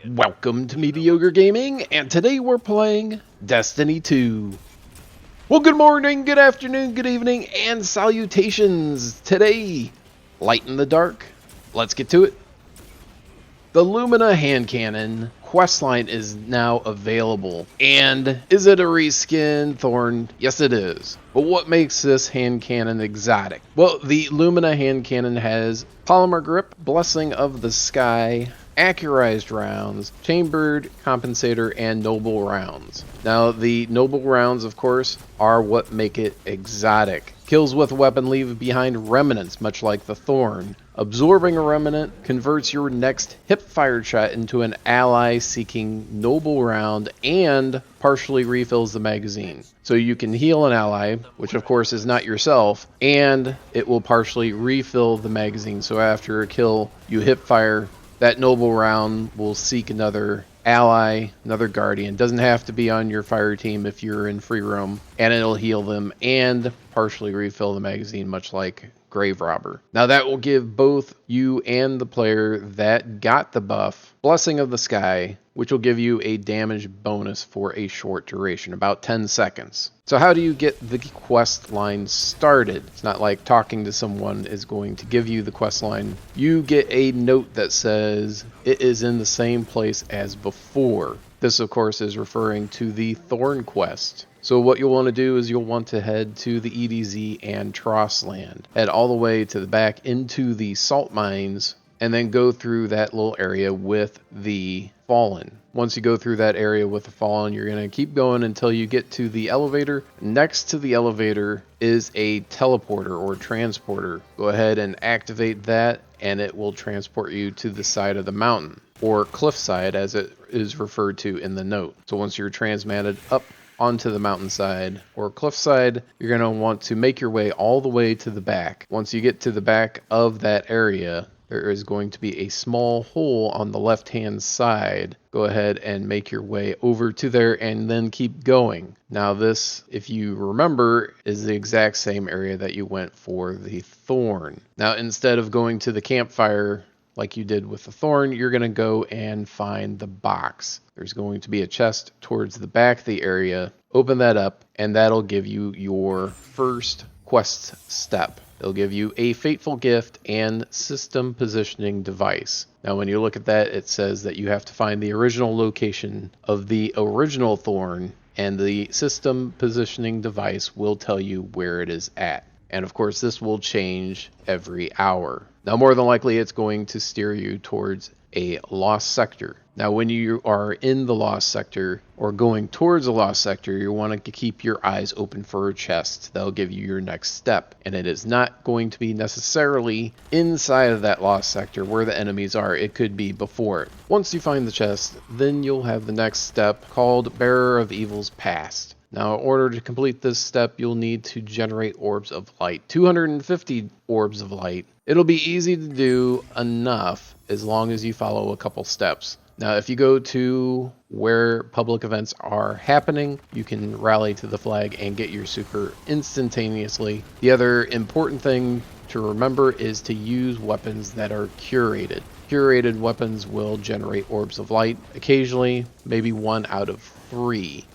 Welcome to Mediocre Gaming, and today we're playing Destiny 2. Well, good morning, good afternoon, good evening, and salutations. Today, Light in the Dark. Let's get to it. The Lumina hand cannon questline is now available. And is it a reskin Thorn? Yes, it is. But what makes this hand cannon exotic? Well, the Lumina hand cannon has polymer grip, blessing of the sky, accurized rounds, chambered compensator, and noble rounds. Now, the noble rounds, of course, are what make it exotic. Kills with a weapon leave behind remnants, much like the Thorn. Absorbing a remnant converts your next hip-fired shot into an ally-seeking noble round and partially refills the magazine. So you can heal an ally, which of course is not yourself, and it will partially refill the magazine. So after a kill, you hip-fire, that noble round will seek another ally, another guardian. Doesn't have to be on your fire team if you're in free roam, and it'll heal them and partially refill the magazine, much like Grave Robber. Now that will give both you and the player that got the buff Blessing of the Sky, which will give you a damage bonus for a short duration, about 10 seconds. So how do you get the quest line started? It's not like talking to someone is going to give you the quest line. You get a note that says it is in the same place as before. This, of course, is referring to the Thorn quest. So what you'll want to do is you'll want to head to the EDZ and Trossland. Head all the way to the back into the salt mines, and then go through that little area with the Fallen. Once you go through that area with the Fallen, you're going to keep going until you get to the elevator. Next to the elevator is a teleporter or transporter. Go ahead and activate that, and it will transport you to the side of the mountain, or cliffside as it is referred to in the note. So once you're transmatted up onto the mountainside or cliffside, you're going to want to make your way all the way to the back. Once you get to the back of that area, there is going to be a small hole on the left hand side. Go ahead and make your way over to there and then keep going. Now this, if you remember, is the exact same area that you went for the Thorn. Now instead of going to the campfire like you did with the Thorn, you're going to go and find the box. There's going to be a chest towards the back of the area. Open that up, and that'll give you your first quest step. It'll give you a fateful gift and system positioning device. Now when you look at that, it says that you have to find the original location of the original Thorn, and the system positioning device will tell you where it is at. And of course, this will change every hour. Now, more than likely, it's going to steer you towards a lost sector. Now, when you are in the lost sector or going towards a lost sector, you want to keep your eyes open for a chest. That'll give you your next step. And it is not going to be necessarily inside of that lost sector where the enemies are. It could be before it. Once you find the chest, then you'll have the next step called Bearer of Evil's Past. Now, in order to complete this step, you'll need to generate orbs of light. 250 orbs of light. It'll be easy to do enough as long as you follow a couple steps. Now, if you go to where public events are happening, you can rally to the flag and get your super instantaneously. The other important thing to remember is to use weapons that are curated. Curated weapons will generate orbs of light. Occasionally, maybe 1 out of 3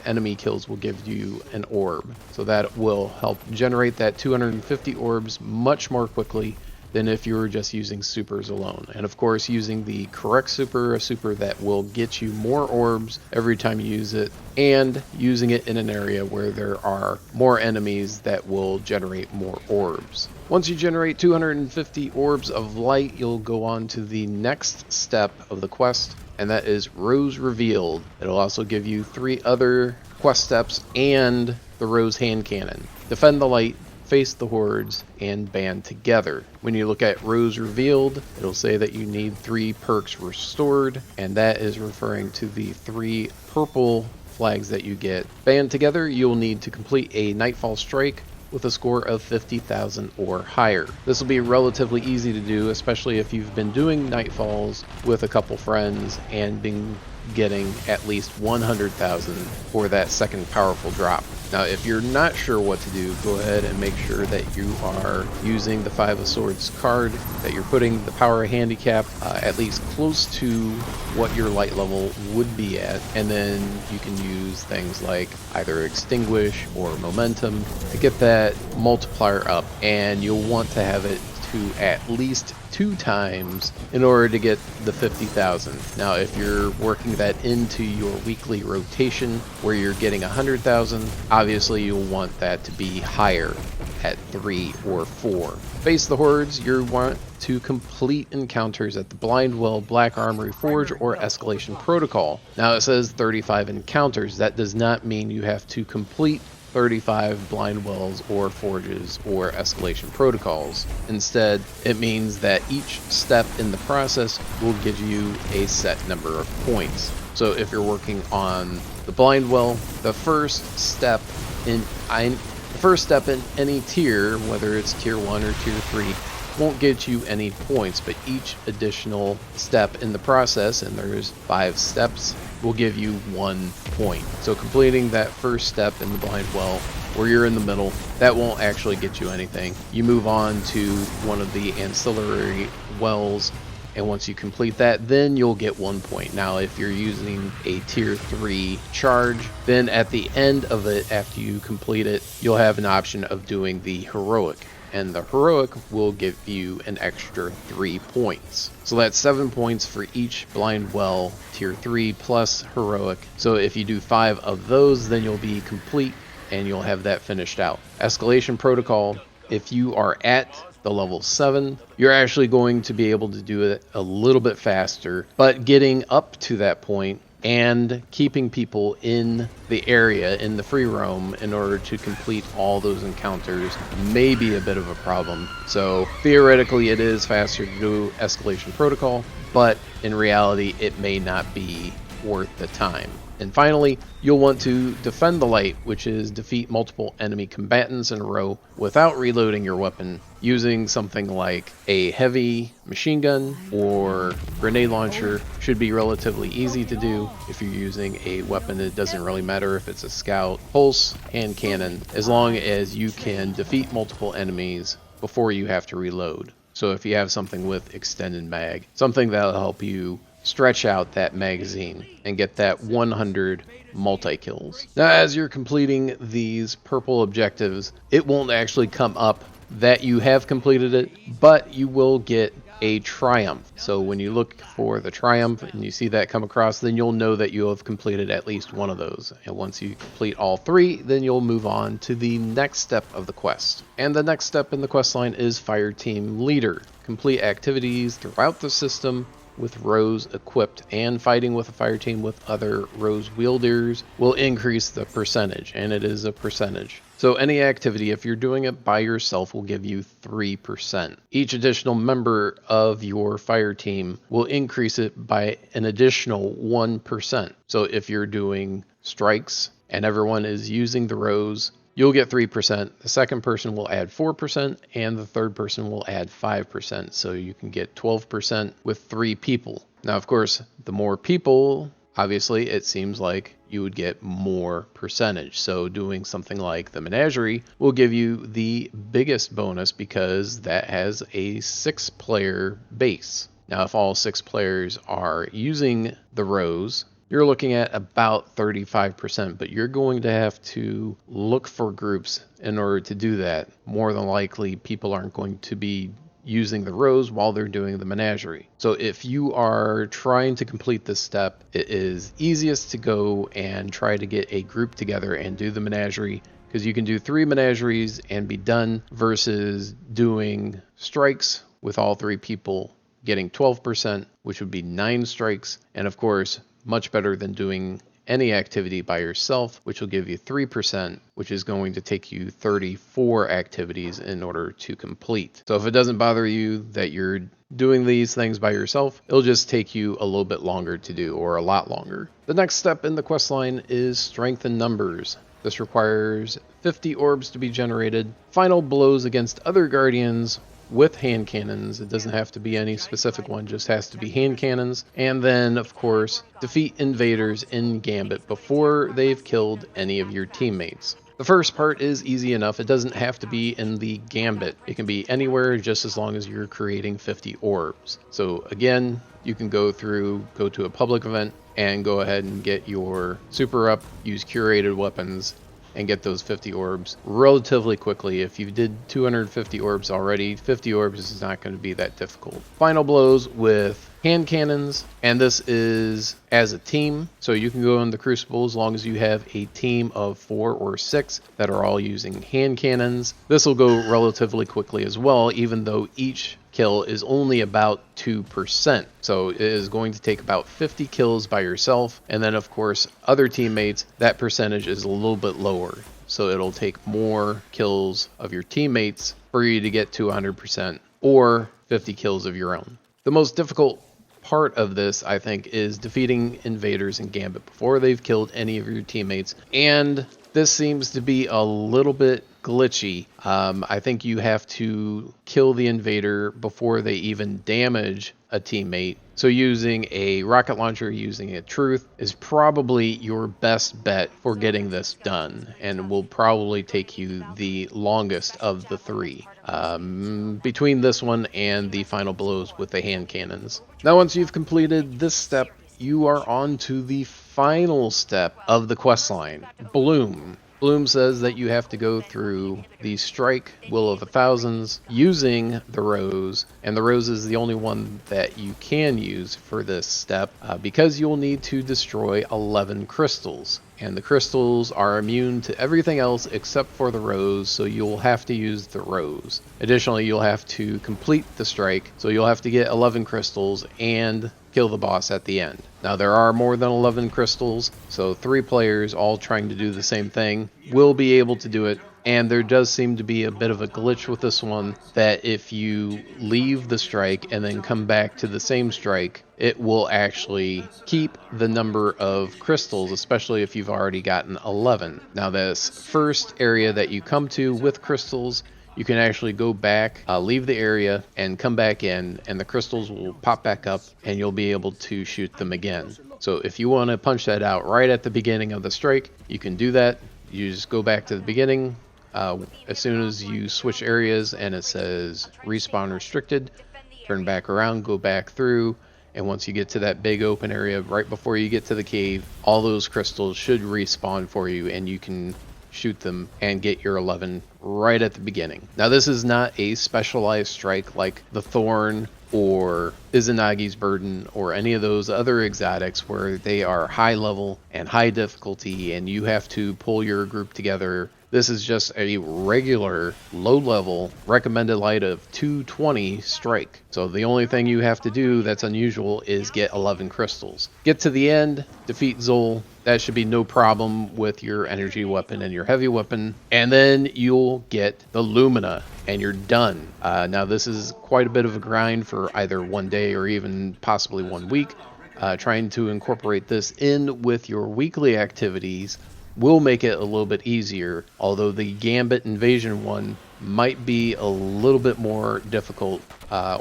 enemy kills will give you an orb. So that will help generate that 250 orbs much more quickly than if you were just using supers alone. And of course, using the correct super, a super that will get you more orbs every time you use it, and using it in an area where there are more enemies that will generate more orbs. Once you generate 250 orbs of light, you'll go on to the next step of the quest, and that is Rose Revealed. It'll also give you 3 other quest steps and the Rose hand cannon. Defend the light, face the hordes, and band together. When you look at Rose Revealed, it'll say that you need 3 perks restored, and that is referring to the 3 purple flags that you get. Band together, you'll need to complete a Nightfall Strike, with a score of 50,000 or higher. This will be relatively easy to do, especially if you've been doing Nightfalls with a couple friends and been getting at least 100,000 for that second powerful drop. Now, if you're not sure what to do, go ahead and make sure that you are using the Five of Swords card, that you're putting the power handicap at least close to what your light level would be at, and then you can use things like either extinguish or momentum to get that multiplier up, and you'll want to have it to at least 2 times in order to get the 50,000. Now, if you're working that into your weekly rotation where you're getting 100,000, obviously you'll want that to be higher at 3 or 4. Face the Hordes, you want to complete encounters at the Blind Well, Black Armory Forge, or Escalation Protocol. Now it says 35 encounters. That does not mean you have to complete 35 blind wells or forges or escalation protocols. Instead, it means that each step in the process will give you a set number of points. So if you're working on the blind well, the first step in any tier, whether it's tier 1 or tier 3, won't get you any points, but each additional step in the process, and there's 5 steps, will give you 1 point. So completing that first step in the blind well, where you're in the middle, that won't actually get you anything. You move on to one of the ancillary wells, and once you complete that, then you'll get 1 point. Now, if you're using a tier 3 charge, then at the end of it, after you complete it, you'll have an option of doing the heroic, and the heroic will give you an extra 3 points. So that's 7 points for each blind well tier 3 plus heroic. So if you do 5 of those, then you'll be complete and you'll have that finished out. Escalation protocol, if you are at the level 7, you're actually going to be able to do it a little bit faster, but getting up to that point and keeping people in the area, in the free roam, in order to complete all those encounters may be a bit of a problem. So theoretically it is faster to do escalation protocol, but in reality it may not be worth the time. And finally, you'll want to defend the light, which is defeat multiple enemy combatants in a row without reloading your weapon, using something like a heavy machine gun or grenade launcher. Should be relatively easy to do. If you're using a weapon, it doesn't really matter if it's a scout, pulse, and cannon, as long as you can defeat multiple enemies before you have to reload. So if you have something with extended mag, something that'll help you stretch out that magazine and get that 100 multi-kills. Now, as you're completing these purple objectives, it won't actually come up that you have completed it, but you will get a triumph. So when you look for the triumph and you see that come across, then you'll know that you have completed at least one of those. And once you complete all 3, then you'll move on to the next step of the quest. And the next step in the quest line is Fire Team Leader. Complete activities throughout the system with Rose equipped, and fighting with a fire team with other Rose wielders will increase the percentage, and it is a percentage. So any activity, if you're doing it by yourself, will give you 3%. Each additional member of your fire team will increase it by an additional 1%. So if you're doing strikes and everyone is using the Rose, you'll get 3%, the second person will add 4%, and the third person will add 5%. So you can get 12% with 3 people. Now, of course, the more people, obviously, it seems like you would get more percentage. So doing something like the Menagerie will give you the biggest bonus because that has a 6-player base. Now, if all 6 players are using the Rose, you're looking at about 35%, but you're going to have to look for groups in order to do that. More than likely, people aren't going to be using the Rose while they're doing the Menagerie. So if you are trying to complete this step, it is easiest to go and try to get a group together and do the Menagerie, because you can do 3 Menageries and be done, versus doing strikes with all 3 people getting 12%, which would be 9 strikes, and of course, much better than doing any activity by yourself, which will give you 3%, which is going to take you 34 activities in order to complete. So if it doesn't bother you that you're doing these things by yourself, it'll just take you a little bit longer to do, or a lot longer. The next step in the quest line is strength in numbers. This requires 50 orbs to be generated, final blows against other guardians with hand cannons. It doesn't have to be any specific one, just has to be hand cannons. And then, of course, defeat invaders in Gambit before they've killed any of your teammates. The first part is easy enough. It doesn't have to be in the Gambit. It can be anywhere, just as long as you're creating 50 orbs. So again, you can go to a public event and go ahead and get your super up, use curated weapons, and get those 50 orbs relatively quickly. If you did 250 orbs already, 50 orbs is not going to be that difficult. Final blows with hand cannons, and this is as a team, so you can go in the Crucible as long as you have a team of 4 or 6 that are all using hand cannons. This will go relatively quickly as well, even though each kill is only about 2%. So it is going to take about 50 kills by yourself, and then of course other teammates, that percentage is a little bit lower. So it'll take more kills of your teammates for you to get to 100%, or 50 kills of your own. The most difficult part of this, I think, is defeating invaders in Gambit before they've killed any of your teammates, and this seems to be a little bit glitchy. I think you have to kill the invader before they even damage a teammate. So using a rocket launcher, using a truth, is probably your best bet for getting this done, and will probably take you the longest of the three, between this one and the final blows with the hand cannons. Now once you've completed this step, you are on to the final step of the quest line, Bloom. Bloom says that you have to go through the Strike, Will of the Thousands, using the Rose, and the Rose is the only one that you can use for this step, because you'll need to destroy 11 crystals. And the crystals are immune to everything else except for the Rose, so you'll have to use the Rose. Additionally, you'll have to complete the Strike, so you'll have to get 11 crystals and kill the boss at the end. Now there are more than 11 crystals, so 3 players all trying to do the same thing will be able to do it. And there does seem to be a bit of a glitch with this one, that if you leave the strike and then come back to the same strike, it will actually keep the number of crystals, especially if you've already gotten 11. Now this first area that you come to with crystals, you can actually go back, leave the area, and come back in, and the crystals will pop back up, and you'll be able to shoot them again. So if you want to punch that out right at the beginning of the strike, you can do that. You just go back to the beginning. As soon as you switch areas and it says respawn restricted, turn back around, go back through, and once you get to that big open area right before you get to the cave, all those crystals should respawn for you, and you can shoot them and get your 11 right at the beginning. Now this is not a specialized strike like the Thorn or Izanagi's Burden or any of those other exotics where they are high level and high difficulty and you have to pull your group together. This is just a regular low level recommended light of 220 strike. So the only thing you have to do that's unusual is get 11 crystals. Get to the end, defeat Zol. That should be no problem with your energy weapon and your heavy weapon. And then you'll get the Lumina and you're done. Now this is quite a bit of a grind for either one day or even possibly 1 week. Trying to incorporate this in with your weekly activities will make it a little bit easier, although the Gambit Invasion one might be a little bit more difficult,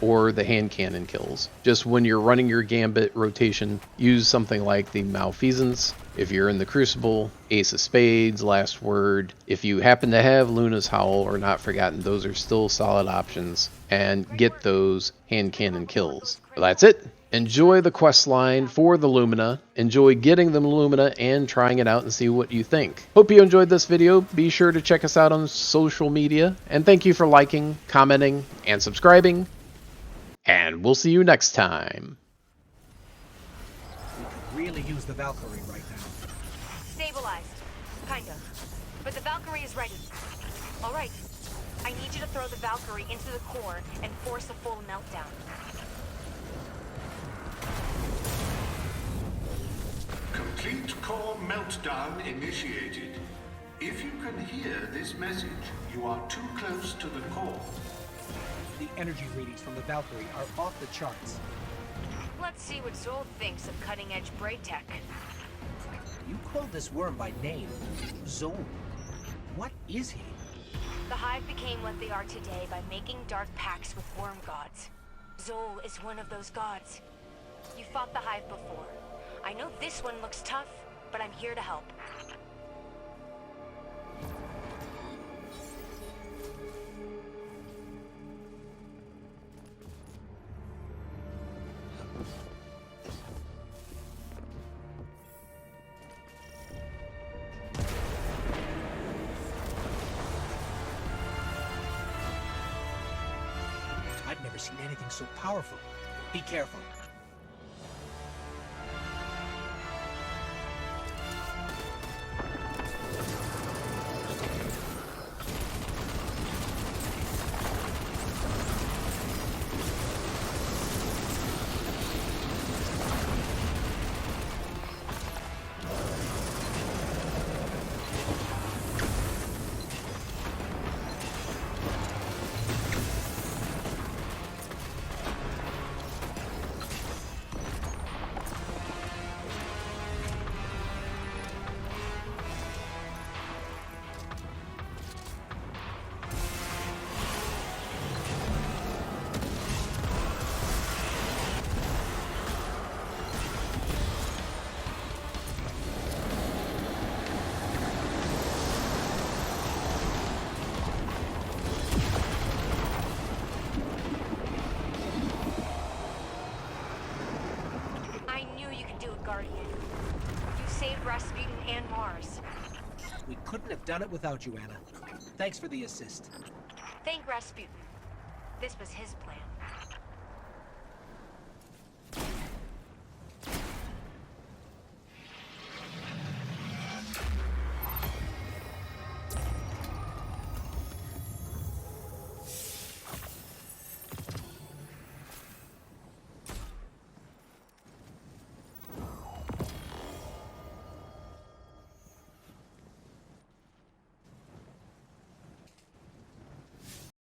or the hand cannon kills. Just when you're running your Gambit rotation, use something like the Malfeasance. If you're in the Crucible, Ace of Spades, Last Word. If you happen to have Luna's Howl or Not Forgotten, those are still solid options, and get those hand cannon kills. Well, that's it. Enjoy the quest line for the Lumina. Enjoy getting the Lumina and trying it out and see what you think. Hope you enjoyed this video. Be sure to check us out on social media. And thank you for liking, commenting, and subscribing. And we'll see you next time. We could really use the Valkyrie right now. Stabilized. Kind of. But the Valkyrie is ready. Alright. I need you to throw the Valkyrie into the core and force a full meltdown. Complete core meltdown initiated. If you can hear this message, you are too close to the core. The energy readings from the Valkyrie are off the charts. Let's see what Zol thinks of cutting-edge braid tech. You called this worm by name. Zol. What is he? The Hive became what they are today by making dark pacts with worm gods. Zol is one of those gods. You fought the Hive before. I know this one looks tough, but I'm here to help. I've never seen anything so powerful. Be careful. Guardian. You saved Rasputin and Mars. We couldn't have done it without you, Anna. Thanks for the assist. Thank Rasputin. This was his plan.